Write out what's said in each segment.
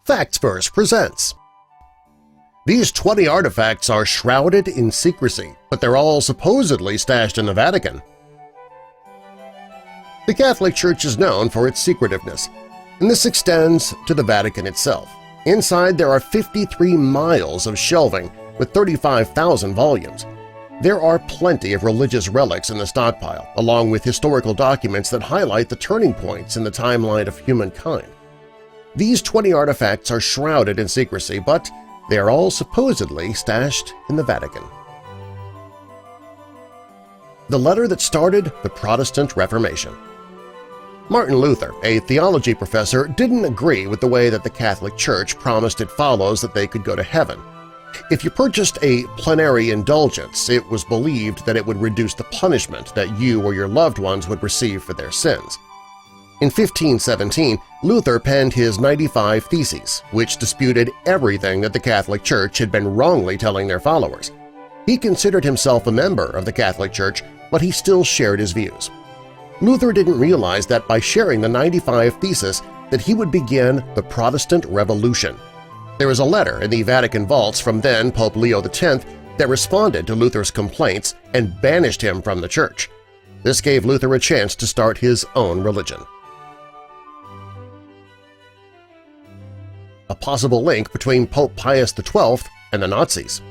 Facts Verse presents. These 20 artifacts are shrouded in secrecy, but they're all supposedly stashed in the Vatican. The Catholic Church is known for its secretiveness, and this extends to the Vatican itself. Inside there are 53 miles of shelving with 35,000 volumes. There are plenty of religious relics in the stockpile, along with historical documents that highlight the turning points in the timeline of humankind. These 20 artifacts are shrouded in secrecy, but they are all supposedly stashed in the Vatican. The letter that started the Protestant Reformation. Martin Luther, a theology professor, didn't agree with the way that the Catholic Church promised its followers that they could go to heaven. If you purchased a plenary indulgence, it was believed that it would reduce the punishment that you or your loved ones would receive for their sins. In 1517, Luther penned his 95 Theses, which disputed everything that the Catholic Church had been wrongly telling their followers. He considered himself a member of the Catholic Church, but he still shared his views. Luther didn't realize that by sharing the 95 Theses that he would begin the Protestant Revolution. There is a letter in the Vatican vaults from then Pope Leo X that responded to Luther's complaints and banished him from the Church. This gave Luther a chance to start his own religion. A possible link between Pope Pius XII and the Nazis.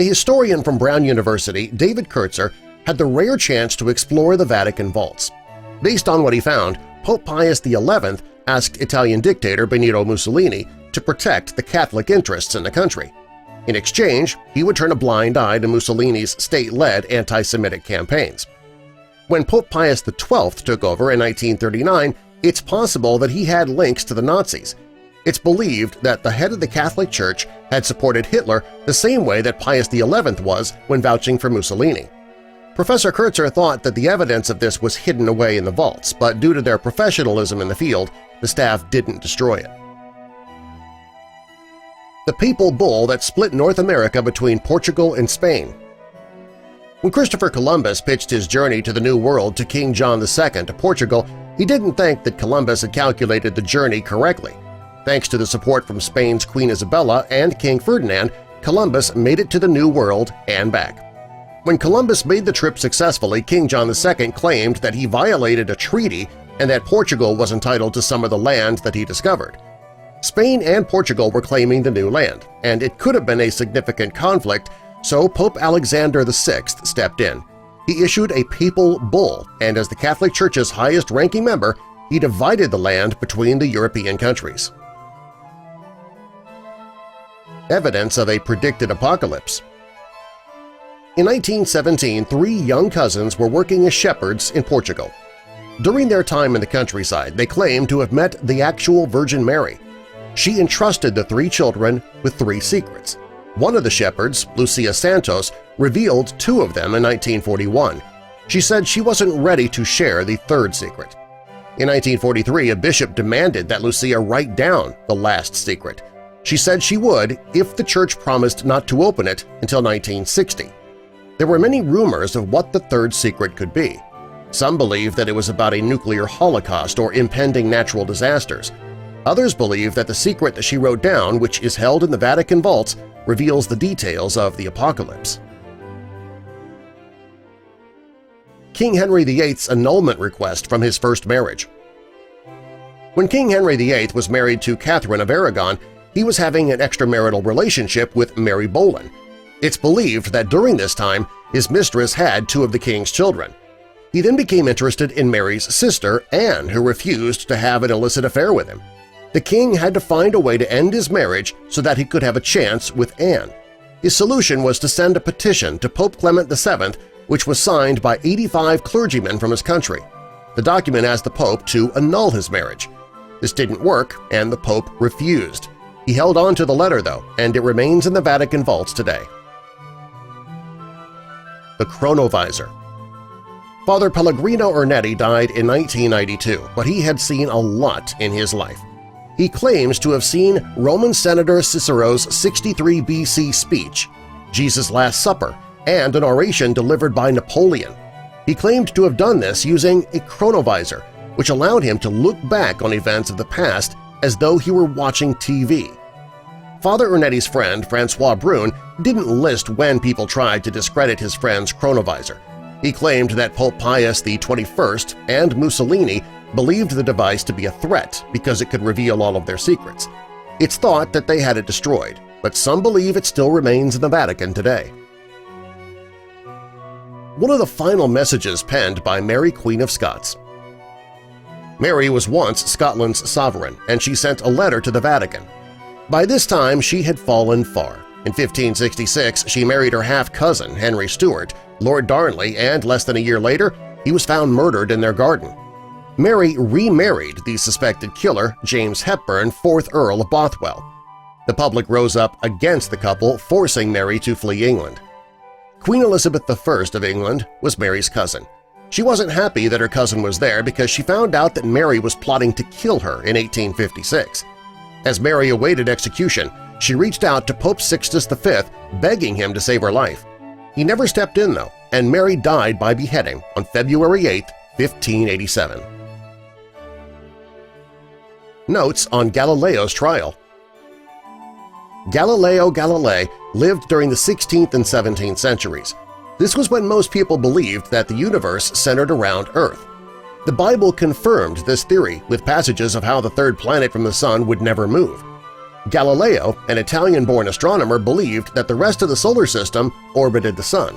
A historian from Brown University, David Kurtzer, had the rare chance to explore the Vatican vaults. Based on what he found, Pope Pius XI asked Italian dictator Benito Mussolini to protect the Catholic interests in the country. In exchange, he would turn a blind eye to Mussolini's state-led anti-Semitic campaigns. When Pope Pius XII took over in 1939, it's possible that he had links to the Nazis. It's believed that the head of the Catholic Church had supported Hitler the same way that Pius XI was when vouching for Mussolini. Professor Kurtzer thought that the evidence of this was hidden away in the vaults, but due to their professionalism in the field, the staff didn't destroy it. The papal bull that split North America between Portugal and Spain. When Christopher Columbus pitched his journey to the New World to King John II of Portugal, he didn't think that Columbus had calculated the journey correctly. Thanks to the support from Spain's Queen Isabella and King Ferdinand, Columbus made it to the New World and back. When Columbus made the trip successfully, King John II claimed that he violated a treaty and that Portugal was entitled to some of the land that he discovered. Spain and Portugal were claiming the new land, and it could have been a significant conflict, so Pope Alexander VI stepped in. He issued a papal bull, and as the Catholic Church's highest-ranking member, he divided the land between the European countries. Evidence of a predicted apocalypse. In 1917, 3 young cousins were working as shepherds in Portugal. During their time in the countryside, they claimed to have met the actual Virgin Mary. She entrusted the 3 children with 3 secrets. One of the shepherds, Lucia Santos, revealed 2 of them in 1941. She said she wasn't ready to share the 3rd secret. In 1943, a bishop demanded that Lucia write down the last secret. She said she would if the church promised not to open it until 1960. There were many rumors of what the 3rd secret could be. Some believed that it was about a nuclear holocaust or impending natural disasters. Others believe that the secret that she wrote down, which is held in the Vatican vaults, reveals the details of the apocalypse. King Henry VIII's annulment request from his first marriage. When King Henry VIII was married to Catherine of Aragon, he was having an extramarital relationship with Mary Boleyn. It's believed that during this time, his mistress had 2 of the king's children. He then became interested in Mary's sister, Anne, who refused to have an illicit affair with him. The king had to find a way to end his marriage so that he could have a chance with Anne. His solution was to send a petition to Pope Clement VII, which was signed by 85 clergymen from his country. The document asked the Pope to annul his marriage. This didn't work, and the Pope refused. He held on to the letter, though, and it remains in the Vatican vaults today. The Chronovisor. Father Pellegrino Ernetti died in 1992, but he had seen a lot in his life. He claims to have seen Roman Senator Cicero's 63 BC speech, Jesus' Last Supper, and an oration delivered by Napoleon. He claimed to have done this using a chronovisor, which allowed him to look back on events of the past as though he were watching TV. Father Ernetti's friend, Francois Brune, didn't list when people tried to discredit his friend's Chronovisor. He claimed that Pope Pius XXI and Mussolini believed the device to be a threat because it could reveal all of their secrets. It's thought that they had it destroyed, but some believe it still remains in the Vatican today. One of the final messages penned by Mary, Queen of Scots. Mary was once Scotland's sovereign, and she sent a letter to the Vatican. By this time, she had fallen far. In 1566, she married her half-cousin, Henry Stuart, Lord Darnley, and less than a year later, he was found murdered in their garden. Mary remarried the suspected killer, James Hepburn, 4th Earl of Bothwell. The public rose up against the couple, forcing Mary to flee England. Queen Elizabeth I of England was Mary's cousin. She wasn't happy that her cousin was there because she found out that Mary was plotting to kill her in 1856. As Mary awaited execution, she reached out to Pope Sixtus V, begging him to save her life. He never stepped in, though, and Mary died by beheading on February 8, 1587. Notes on Galileo's trial. Galileo Galilei lived during the 16th and 17th centuries. This was when most people believed that the universe centered around Earth. The Bible confirmed this theory with passages of how the third planet from the Sun would never move. Galileo, an Italian-born astronomer, believed that the rest of the solar system orbited the Sun.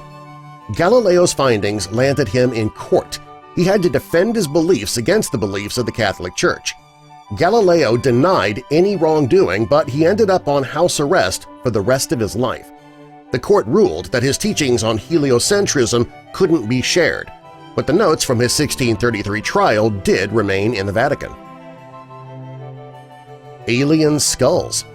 Galileo's findings landed him in court. He had to defend his beliefs against the beliefs of the Catholic Church. Galileo denied any wrongdoing, but he ended up on house arrest for the rest of his life. The court ruled that his teachings on heliocentrism couldn't be shared, but the notes from his 1633 trial did remain in the Vatican. Alien skulls.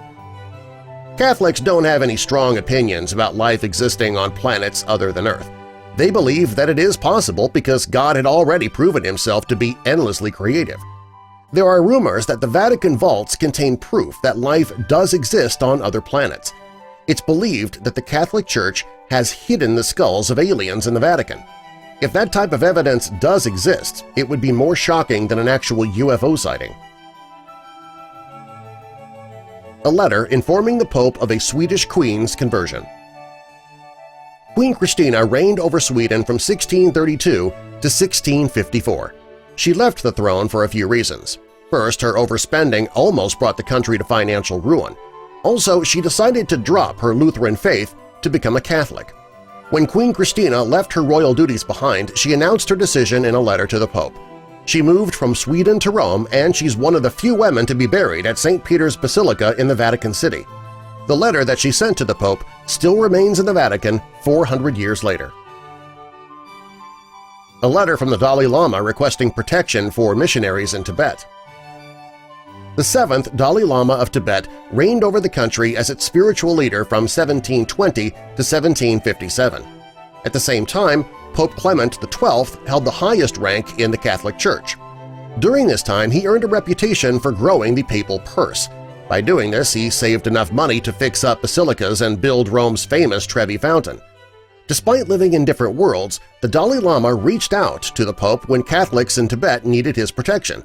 Catholics don't have any strong opinions about life existing on planets other than Earth. They believe that it is possible because God had already proven himself to be endlessly creative. There are rumors that the Vatican vaults contain proof that life does exist on other planets. It's believed that the Catholic Church has hidden the skulls of aliens in the Vatican. If that type of evidence does exist, it would be more shocking than an actual UFO sighting. A letter informing the Pope of a Swedish Queen's conversion. Queen Christina reigned over Sweden from 1632 to 1654. She left the throne for a few reasons. First, her overspending almost brought the country to financial ruin. Also, she decided to drop her Lutheran faith to become a Catholic. When Queen Christina left her royal duties behind, she announced her decision in a letter to the Pope. She moved from Sweden to Rome, and she's one of the few women to be buried at St. Peter's Basilica in the Vatican City. The letter that she sent to the Pope still remains in the Vatican 400 years later. A letter from the Dalai Lama requesting protection for missionaries in Tibet. The 7th Dalai Lama of Tibet reigned over the country as its spiritual leader from 1720 to 1757. At the same time, Pope Clement XII held the highest rank in the Catholic Church. During this time, he earned a reputation for growing the papal purse. By doing this, he saved enough money to fix up basilicas and build Rome's famous Trevi Fountain. Despite living in different worlds, the Dalai Lama reached out to the Pope when Catholics in Tibet needed his protection.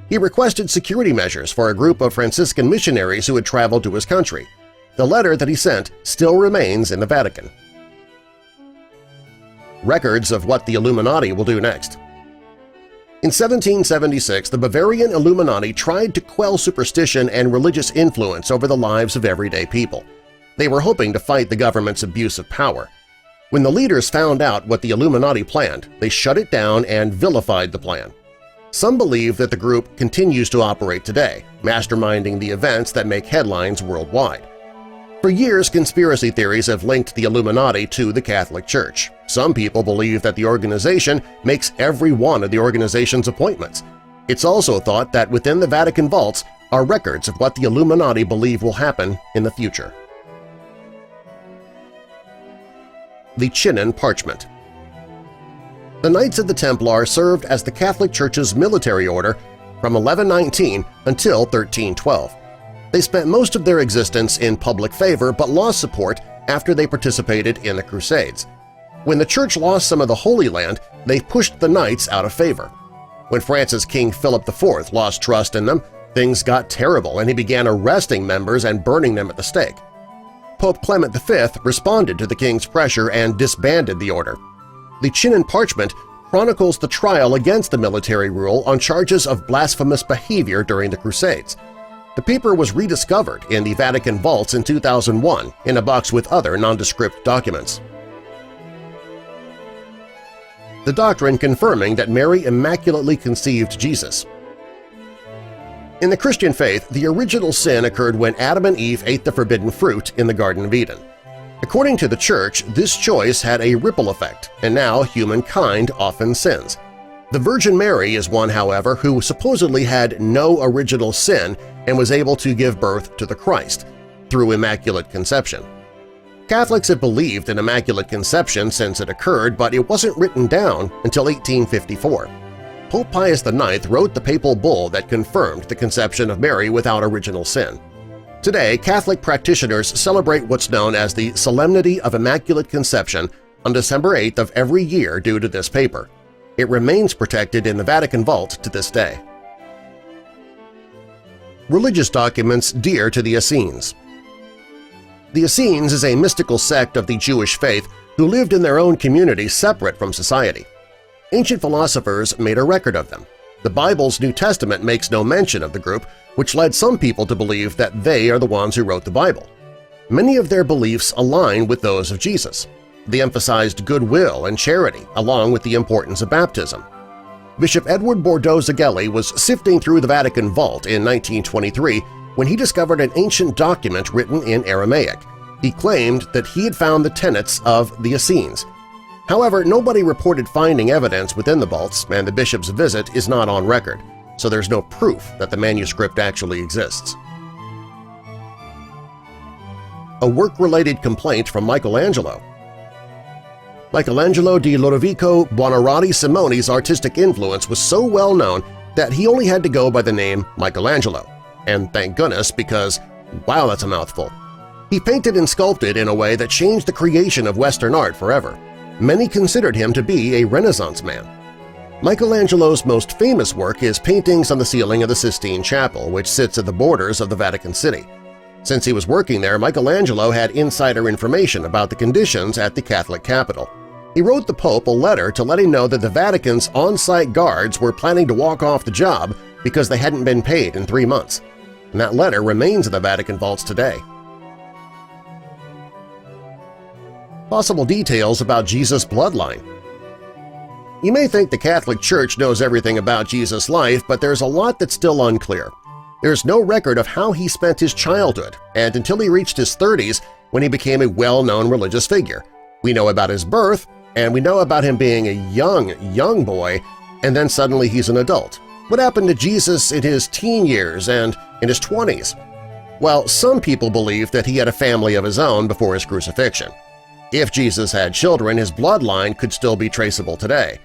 He requested security measures for a group of Franciscan missionaries who had traveled to his country. The letter that he sent still remains in the Vatican. Records of what the Illuminati will do next. In 1776, the Bavarian Illuminati tried to quell superstition and religious influence over the lives of everyday people. They were hoping to fight the government's abuse of power. When the leaders found out what the Illuminati planned, they shut it down and vilified the plan. Some believe that the group continues to operate today, masterminding the events that make headlines worldwide. For years, conspiracy theories have linked the Illuminati to the Catholic Church. Some people believe that the organization makes every one of the organization's appointments. It's also thought that within the Vatican vaults are records of what the Illuminati believe will happen in the future. The Chinon Parchment. The Knights of the Templar served as the Catholic Church's military order from 1119 until 1312. They spent most of their existence in public favor but lost support after they participated in the Crusades. When the Church lost some of the Holy Land, they pushed the Knights out of favor. When France's King Philip IV lost trust in them, things got terrible and he began arresting members and burning them at the stake. Pope Clement V responded to the king's pressure and disbanded the order. The Chinon Parchment chronicles the trial against the military rule on charges of blasphemous behavior during the Crusades. The paper was rediscovered in the Vatican vaults in 2001 in a box with other nondescript documents. The Doctrine confirming that Mary immaculately conceived Jesus. In the Christian faith, the original sin occurred when Adam and Eve ate the forbidden fruit in the Garden of Eden. According to the Church, this choice had a ripple effect, and now humankind often sins. The Virgin Mary is one, however, who supposedly had no original sin and was able to give birth to the Christ through Immaculate Conception. Catholics have believed in Immaculate Conception since it occurred, but it wasn't written down until 1854. Pope Pius IX wrote the papal bull that confirmed the conception of Mary without original sin. Today, Catholic practitioners celebrate what's known as the Solemnity of Immaculate Conception on December 8th of every year due to this paper. It remains protected in the Vatican vault to this day. Religious documents dear to the Essenes. The Essenes is a mystical sect of the Jewish faith who lived in their own community separate from society. Ancient philosophers made a record of them. The Bible's New Testament makes no mention of the group, which led some people to believe that they are the ones who wrote the Bible. Many of their beliefs align with those of Jesus. They emphasized goodwill and charity, along with the importance of baptism. Bishop Edward Bordeaux-Zegeli was sifting through the Vatican vault in 1923 when he discovered an ancient document written in Aramaic. He claimed that he had found the tenets of the Essenes. However, nobody reported finding evidence within the vaults, and the bishop's visit is not on record, so there's no proof that the manuscript actually exists. A work-related complaint from Michelangelo. Michelangelo di Lodovico Buonarroti Simone's artistic influence was so well known that he only had to go by the name Michelangelo. And thank goodness, because wow, that's a mouthful. He painted and sculpted in a way that changed the creation of Western art forever. Many considered him to be a Renaissance man. Michelangelo's most famous work is paintings on the ceiling of the Sistine Chapel, which sits at the borders of the Vatican City. Since he was working there, Michelangelo had insider information about the conditions at the Catholic capital. He wrote the Pope a letter to let him know that the Vatican's on-site guards were planning to walk off the job because they hadn't been paid in 3 months. And that letter remains in the Vatican vaults today. Possible details about Jesus' bloodline. You may think the Catholic Church knows everything about Jesus' life, but there's a lot that's still unclear. There's no record of how he spent his childhood, and until he reached his 30s when he became a well-known religious figure. We know about his birth, and we know about him being a young boy, and then suddenly he's an adult. What happened to Jesus in his teen years and in his 20s? Well, some people believe that he had a family of his own before his crucifixion. If Jesus had children, his bloodline could still be traceable today.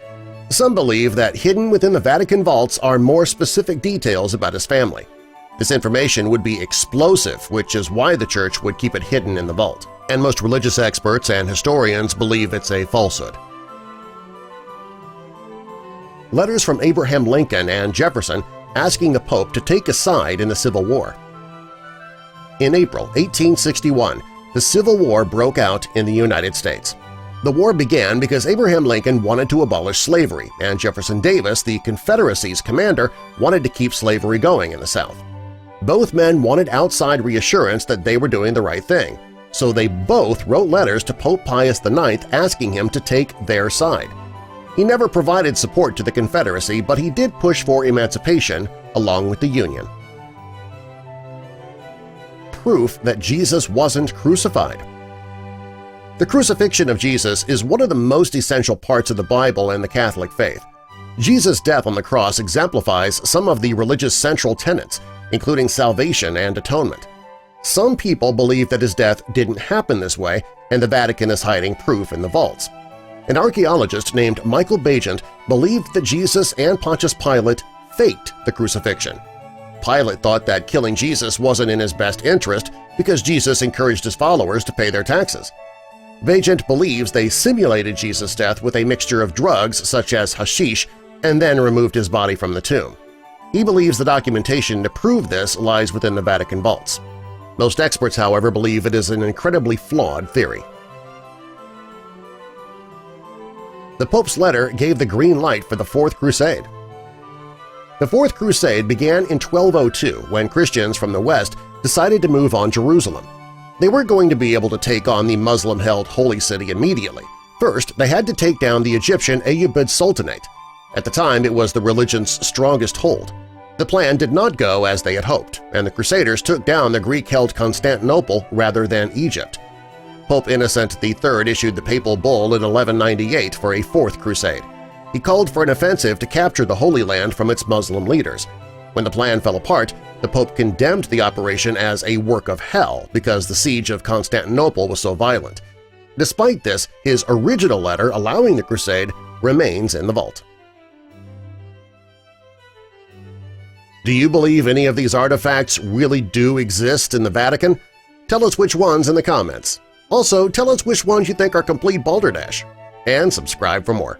Some believe that hidden within the Vatican vaults are more specific details about his family. This information would be explosive, which is why the Church would keep it hidden in the vault, and most religious experts and historians believe it's a falsehood. Letters from Abraham Lincoln and Jefferson asking the Pope to take a side in the Civil War. In April 1861, the Civil War broke out in the United States. The war began because Abraham Lincoln wanted to abolish slavery, and Jefferson Davis, the Confederacy's commander, wanted to keep slavery going in the South. Both men wanted outside reassurance that they were doing the right thing, so they both wrote letters to Pope Pius IX asking him to take their side. He never provided support to the Confederacy, but he did push for emancipation along with the Union. Proof that Jesus wasn't crucified. The crucifixion of Jesus is one of the most essential parts of the Bible and the Catholic faith. Jesus' death on the cross exemplifies some of the religious central tenets, including salvation and atonement. Some people believe that his death didn't happen this way, and the Vatican is hiding proof in the vaults. An archaeologist named Michael Bagent believed that Jesus and Pontius Pilate faked the crucifixion. Pilate thought that killing Jesus wasn't in his best interest because Jesus encouraged his followers to pay their taxes. Bagent believes they simulated Jesus' death with a mixture of drugs such as hashish and then removed his body from the tomb. He believes the documentation to prove this lies within the Vatican vaults. Most experts, however, believe it is an incredibly flawed theory. The Pope's letter gave the green light for the Fourth Crusade. The Fourth Crusade began in 1202 when Christians from the West decided to move on Jerusalem. They weren't going to be able to take on the Muslim-held Holy City immediately. First, they had to take down the Egyptian Ayyubid Sultanate. At the time, it was the religion's strongest hold. The plan did not go as they had hoped, and the Crusaders took down the Greek-held Constantinople rather than Egypt. Pope Innocent III issued the papal bull in 1198 for a Fourth Crusade. He called for an offensive to capture the Holy Land from its Muslim leaders. When the plan fell apart, the Pope condemned the operation as a work of hell because the siege of Constantinople was so violent. Despite this, his original letter allowing the crusade remains in the vault. Do you believe any of these artifacts really do exist in the Vatican? Tell us which ones in the comments. Also, tell us which ones you think are complete balderdash. And subscribe for more.